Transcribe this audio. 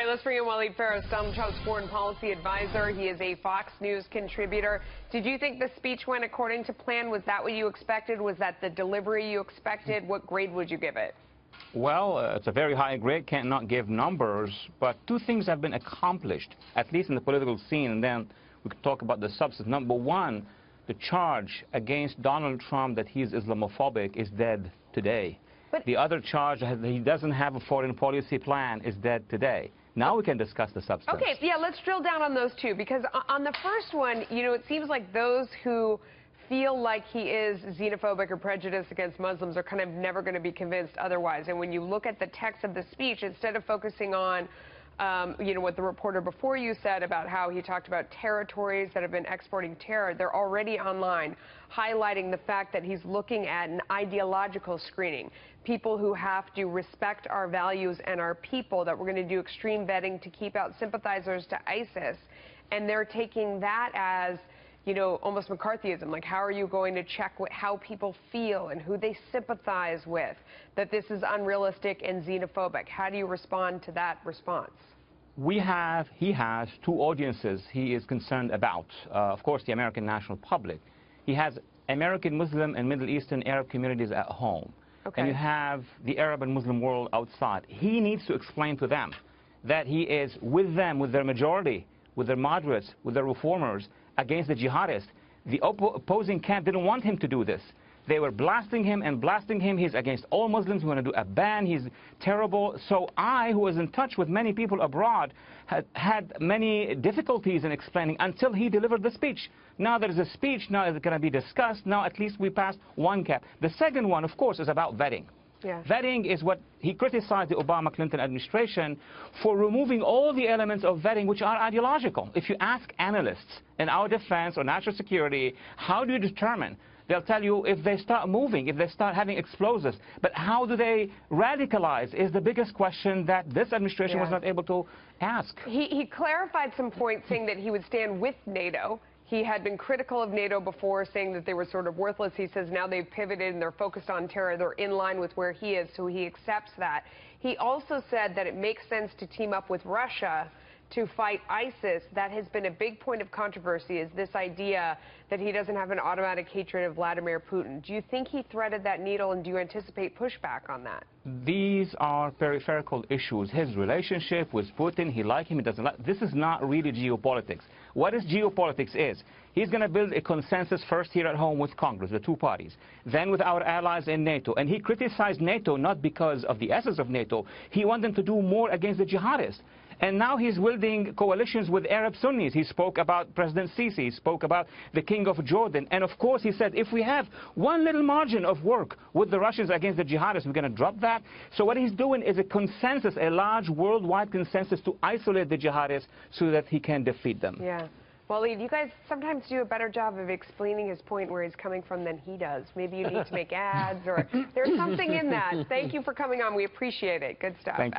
right, let's bring in Walid Phares, Donald Trump's foreign policy advisor. He is a Fox News contributor. Did you think the speech went according to plan? Was that what you expected? Was that the delivery you expected? What grade would you give it? Well, it's a very high grade, cannot give numbers, but two things have been accomplished, at least in the political scene, and then we could talk about the substance. Number one, the charge against Donald Trump that he is Islamophobic is dead today. But the other charge that he doesn't have a foreign policy plan is dead today. Now we can discuss the substance. Okay, yeah, let's drill down on those two, because on the first one, you know, it seems like those who feel like he is xenophobic or prejudiced against Muslims are kind of never going to be convinced otherwise. And when you look at the text of the speech, instead of focusing on you know, what the reporter before you said about how he talked about territories that have been exporting terror, they're already online highlighting the fact that he's looking at an ideological screening. People who have to respect our values and our people, that we're going to do extreme vetting to keep out sympathizers to ISIS. And they're taking that as, you know, almost McCarthyism. Like, how are you going to check how people feel and who they sympathize with, that this is unrealistic and xenophobic? How do you respond to that response? He has two audiences he is concerned about. Of course, the American national public. He has American Muslim and Middle Eastern Arab communities at home. Okay. And you have the Arab and Muslim world outside. He needs to explain to them that he is with them, with their majority, with their moderates, with their reformers, against the jihadists. The opposing camp didn't want him to do this. They were blasting him and blasting him. He's against all Muslims. We want to do a ban. He's terrible. So I, who was in touch with many people abroad, had many difficulties in explaining until he delivered the speech. Now there is a speech. Now it's going to be discussed. Now at least we passed one cap. The second one, of course, is about vetting. Yeah. Vetting is what he criticized the Obama-Clinton administration for removing all the elements of vetting which are ideological. If you ask analysts in our defense or national security, how do you determine? They'll tell you if they start moving, if they start having explosives. But how do they radicalize is the biggest question that this administration was not able to ask. He clarified some points, saying that he would stand with NATO. He had been critical of NATO before, saying that they were sort of worthless. He says now they've pivoted and they're focused on terror. They're in line with where he is, so he accepts that. He also said that it makes sense to team up with Russia to fight ISIS. That has been a big point of controversy, is this idea that he doesn't have an automatic hatred of Vladimir Putin. Do you think he threaded that needle, and do you anticipate pushback on that? These are peripheral issues. His relationship with Putin, he likes him, he doesn't like. This is not really geopolitics. What is geopolitics is, he's going to build a consensus first here at home with Congress, the two parties, then with our allies in NATO. And he criticized NATO not because of the essence of NATO. He wanted them to do more against the jihadists. And now he's building coalitions with Arab Sunnis. He spoke about President Sisi. He spoke about the King of Jordan. And of course, he said, if we have one little margin of work with the Russians against the jihadists, we're going to drop that. So what he's doing is a consensus, a large worldwide consensus to isolate the jihadists so that he can defeat them. Yeah. Walid, you guys sometimes do a better job of explaining his point where he's coming from than he does. Maybe you need to make ads, or there's something in that. Thank you for coming on. We appreciate it. Good stuff. Thank you.